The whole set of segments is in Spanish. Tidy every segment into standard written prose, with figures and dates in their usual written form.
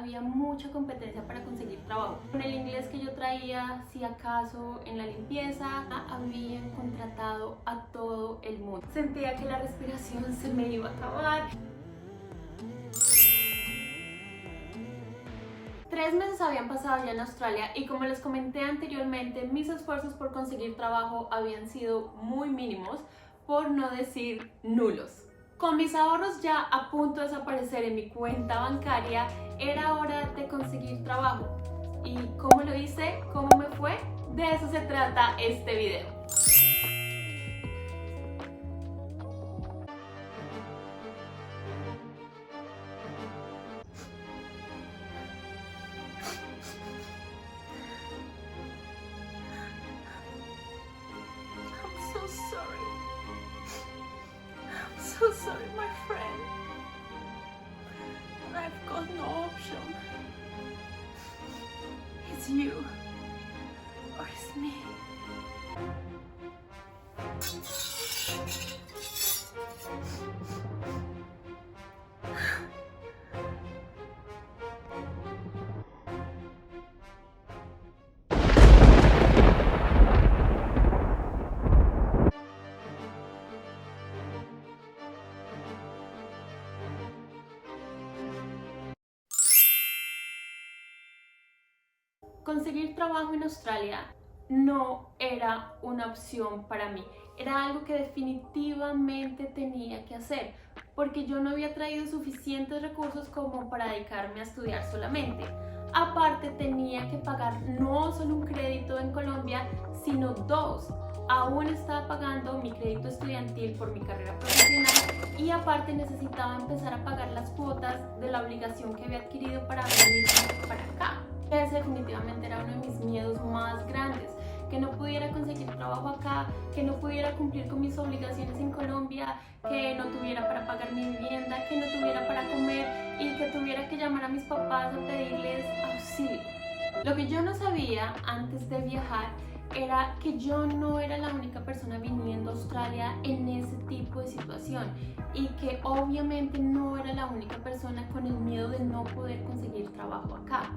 había mucha competencia para conseguir trabajo. Con el inglés que yo traía, si acaso en la limpieza, habían contratado a todo el mundo. Sentía que la respiración se me iba a acabar. 3 meses habían pasado ya en Australia y como les comenté anteriormente, mis esfuerzos por conseguir trabajo habían sido muy mínimos, por no decir nulos. Con mis ahorros ya a punto de desaparecer en mi cuenta bancaria, era hora de conseguir trabajo. ¿Y cómo lo hice? ¿Cómo me fue? De eso se trata este video. So sorry, my friend. I've got no option. It's you or it's me. Conseguir trabajo en Australia no era una opción para mí, era algo que definitivamente tenía que hacer, porque yo no había traído suficientes recursos como para dedicarme a estudiar solamente. Aparte tenía que pagar no solo un crédito en Colombia, sino 2. Aún estaba pagando mi crédito estudiantil por mi carrera profesional y aparte necesitaba empezar a pagar las cuotas de la obligación que había adquirido para venir para acá. Ese definitivamente era uno de mis miedos más grandes, que no pudiera conseguir trabajo acá, que no pudiera cumplir con mis obligaciones en Colombia, que no tuviera para pagar mi vivienda, que no tuviera para comer y que tuviera que llamar a mis papás a pedirles auxilio. Lo que yo no sabía antes de viajar era que yo no era la única persona viniendo a Australia en ese tipo de situación y que obviamente no era la única persona con el miedo de no poder conseguir trabajo acá.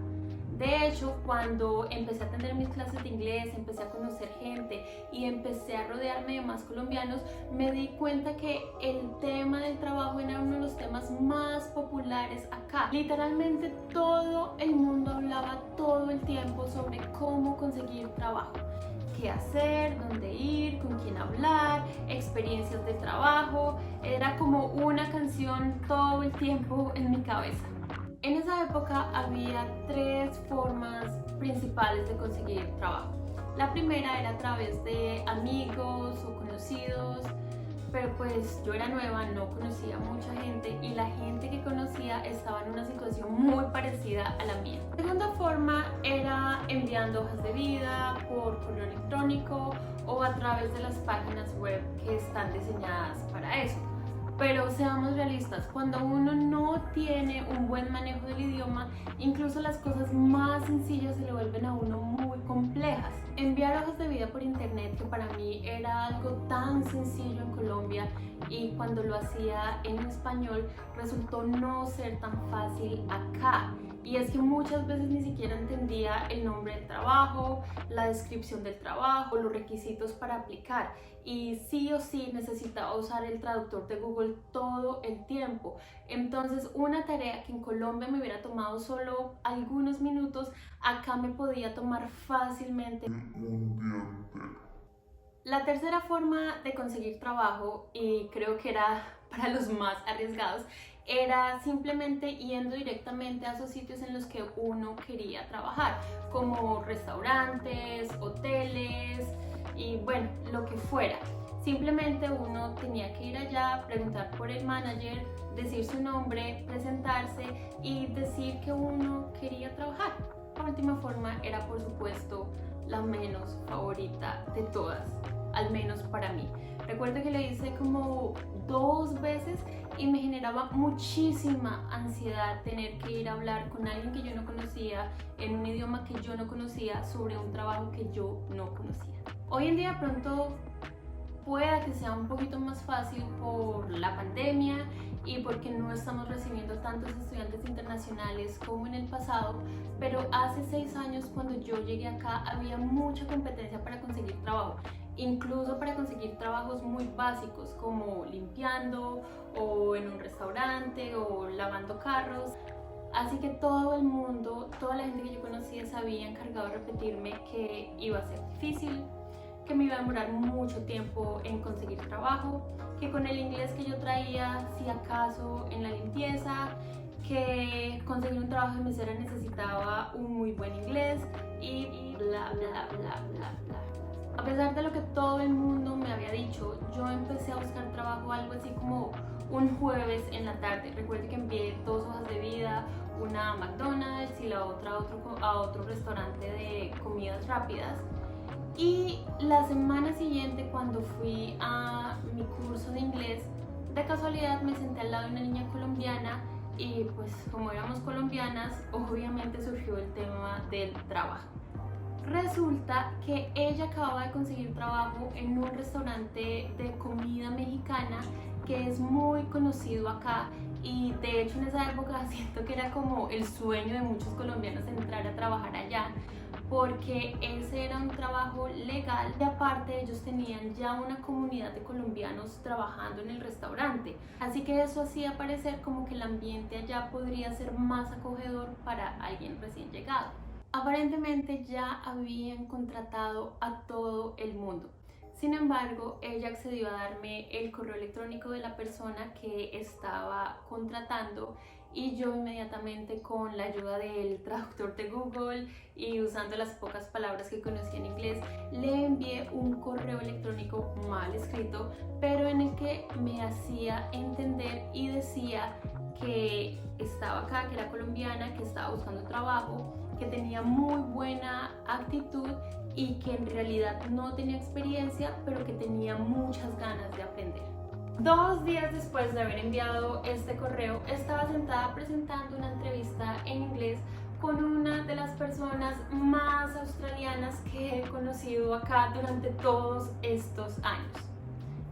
De hecho, cuando empecé a atender mis clases de inglés, empecé a conocer gente y empecé a rodearme de más colombianos, me di cuenta que el tema del trabajo era uno de los temas más populares acá. Literalmente todo el mundo hablaba todo el tiempo sobre cómo conseguir trabajo, qué hacer, dónde ir, con quién hablar, experiencias de trabajo. Era como una canción todo el tiempo en mi cabeza. En esa época había 3 formas principales de conseguir trabajo. La primera era a través de amigos o conocidos, pero pues yo era nueva, no conocía mucha gente y la gente que conocía estaba en una situación muy parecida a la mía. La segunda forma era enviando hojas de vida por correo electrónico o a través de las páginas web que están diseñadas para eso. Pero seamos realistas, cuando uno no tiene un buen manejo del idioma, incluso las cosas más sencillas se le vuelven a uno muy complejas. Enviar hojas de vida por internet, que para mí era algo tan sencillo en Colombia, y cuando lo hacía en español resultó no ser tan fácil acá. Y es que muchas veces ni siquiera entendía el nombre del trabajo, la descripción del trabajo, los requisitos para aplicar. Y sí o sí necesitaba usar el traductor de Google todo el tiempo. Entonces una tarea que en Colombia me hubiera tomado solo algunos minutos, acá me podía tomar fácilmente un día entero. La tercera forma de conseguir trabajo, y creo que era para los más arriesgados, era simplemente yendo directamente a esos sitios en los que uno quería trabajar, como restaurantes, hoteles y bueno, lo que fuera. Simplemente uno tenía que ir allá, preguntar por el manager, decir su nombre, presentarse y decir que uno quería trabajar. La última forma era, por supuesto, la menos favorita de todas, al menos para mí. Recuerdo que lo hice como 2 veces y me generaba muchísima ansiedad tener que ir a hablar con alguien que yo no conocía, en un idioma que yo no conocía, sobre un trabajo que yo no conocía. Hoy en día pronto pueda que sea un poquito más fácil por la pandemia y porque no estamos recibiendo tantos estudiantes internacionales como en el pasado, pero hace 6 años cuando yo llegué acá había mucha competencia para conseguir trabajo, incluso para conseguir trabajos muy básicos como limpiando o en un restaurante o lavando carros. Así que todo el mundo, toda la gente que yo conocía se había encargado de repetirme que iba a ser difícil, que me iba a demorar mucho tiempo en conseguir trabajo, que con el inglés que yo traía, si acaso en la limpieza, que conseguir un trabajo de mesera necesitaba un muy buen inglés y bla bla bla bla bla. A pesar de lo que todo el mundo me había dicho, yo empecé a buscar trabajo algo así como un jueves en la tarde. Recuerdo que envié 2 hojas de vida, una a McDonald's y la otra a otro restaurante de comidas rápidas. Y la semana siguiente, cuando fui a mi curso de inglés, de casualidad me senté al lado de una niña colombiana y pues como éramos colombianas, obviamente surgió el tema del trabajo. Resulta que ella acababa de conseguir trabajo en un restaurante de comida mexicana que es muy conocido acá, y de hecho en esa época siento que era como el sueño de muchos colombianos entrar a trabajar allá, porque ese era un trabajo legal y aparte ellos tenían ya una comunidad de colombianos trabajando en el restaurante, así que eso hacía parecer como que el ambiente allá podría ser más acogedor para alguien recién llegado. Aparentemente ya habían contratado a todo el mundo. Sin embargo, ella accedió a darme el correo electrónico de la persona que estaba contratando y yo inmediatamente, con la ayuda del traductor de Google y usando las pocas palabras que conocía en inglés, le envié un correo electrónico mal escrito, pero en el que me hacía entender y decía que estaba acá, que era colombiana, que estaba buscando trabajo, que tenía muy buena actitud y que en realidad no tenía experiencia, pero que tenía muchas ganas de aprender. 2 días después de haber enviado este correo, estaba sentada presentando una entrevista en inglés con una de las personas más australianas que he conocido acá durante todos estos años.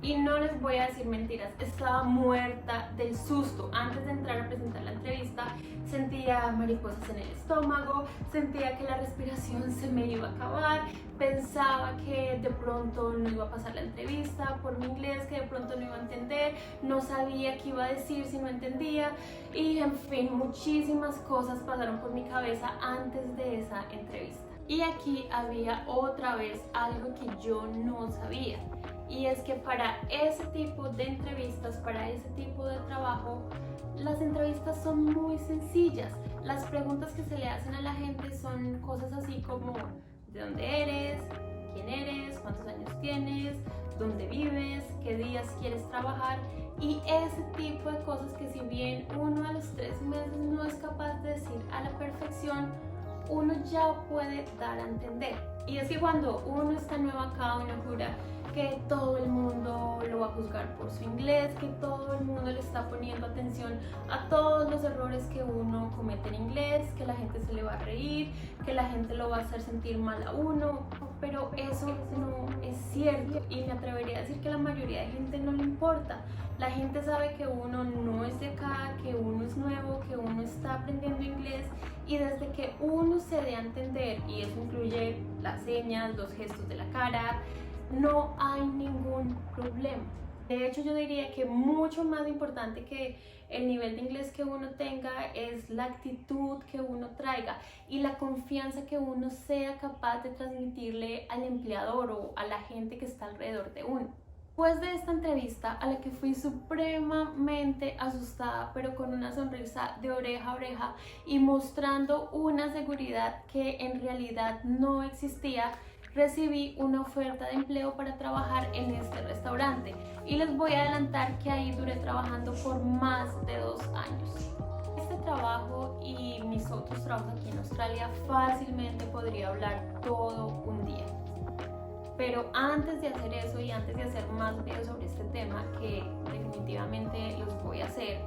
Y no les voy a decir mentiras, estaba muerta del susto. Antes de entrar a presentar la entrevista, sentía mariposas en el estómago, sentía que la respiración se me iba a acabar, pensaba que de pronto no iba a pasar la entrevista por mi inglés, que de pronto no iba a entender, no sabía qué iba a decir si no entendía, y en fin, muchísimas cosas pasaron por mi cabeza antes de esa entrevista. Y aquí había otra vez algo que yo no sabía. Y es que para ese tipo de entrevistas, para ese tipo de trabajo, las entrevistas son muy sencillas. Las preguntas que se le hacen a la gente son cosas así como: ¿de dónde eres? ¿Quién eres? ¿Cuántos años tienes? ¿Dónde vives? ¿Qué días quieres trabajar? Y ese tipo de cosas que, si bien uno a los 3 meses no es capaz de decir a la perfección, uno ya puede dar a entender. Y es que cuando uno está nuevo acá, uno jura que todo el mundo lo va a juzgar por su inglés, que todo el mundo le está poniendo atención a todos los errores que uno comete en inglés, que la gente se le va a reír, que la gente lo va a hacer sentir mal a uno, pero eso no es cierto, y me atrevería a decir que la mayoría de gente no le importa. La gente sabe que uno no es de acá, que uno es nuevo, que uno está aprendiendo inglés, y desde que uno se dé a entender, y eso incluye las señas, los gestos de la cara, no hay ningún problema. De hecho, yo diría que mucho más importante que el nivel de inglés que uno tenga es la actitud que uno traiga y la confianza que uno sea capaz de transmitirle al empleador o a la gente que está alrededor de uno. Después de esta entrevista, a la que fui supremamente asustada, pero con una sonrisa de oreja a oreja y mostrando una seguridad que en realidad no existía, recibí una oferta de empleo para trabajar en este restaurante, y les voy a adelantar que ahí duré trabajando por más de 2 años. Este trabajo y mis otros trabajos aquí en Australia fácilmente podría hablar todo un día. Pero antes de hacer eso y antes de hacer más videos sobre este tema, que definitivamente los voy a hacer,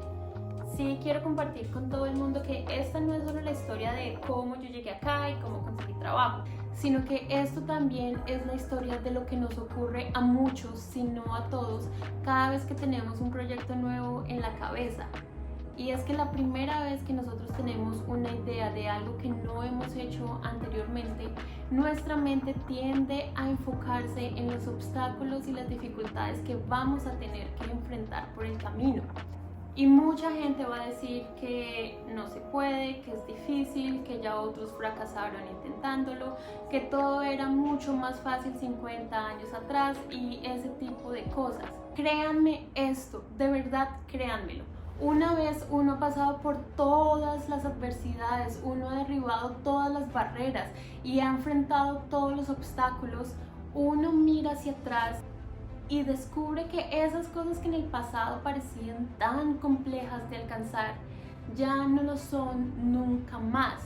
sí quiero compartir con todo el mundo que esta no es solo la historia de cómo yo llegué acá y cómo conseguí trabajo, sino que esto también es la historia de lo que nos ocurre a muchos, si no a todos, cada vez que tenemos un proyecto nuevo en la cabeza. Y es que la primera vez que nosotros tenemos una idea de algo que no hemos hecho anteriormente, nuestra mente tiende a enfocarse en los obstáculos y las dificultades que vamos a tener que enfrentar por el camino. Y mucha gente va a decir que no se puede, que es difícil, que ya otros fracasaron intentándolo, que todo era mucho más fácil 50 años atrás y ese tipo de cosas. Créanme esto, de verdad créanmelo. Una vez uno ha pasado por todas las adversidades, uno ha derribado todas las barreras y ha enfrentado todos los obstáculos, uno mira hacia atrás y descubre que esas cosas que en el pasado parecían tan complejas de alcanzar, ya no lo son nunca más.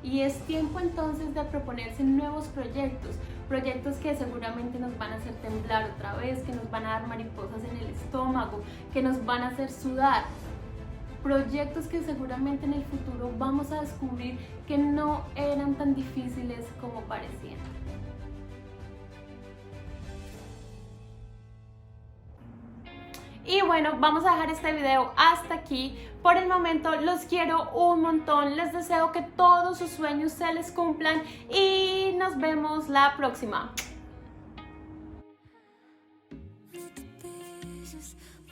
Y es tiempo entonces de proponerse nuevos proyectos, proyectos que seguramente nos van a hacer temblar otra vez, que nos van a dar mariposas en el estómago, que nos van a hacer sudar. Proyectos que seguramente en el futuro vamos a descubrir que no eran tan difíciles como parecían. Y bueno, vamos a dejar este video hasta aquí. Por el momento los quiero un montón, les deseo que todos sus sueños se les cumplan y nos vemos la próxima.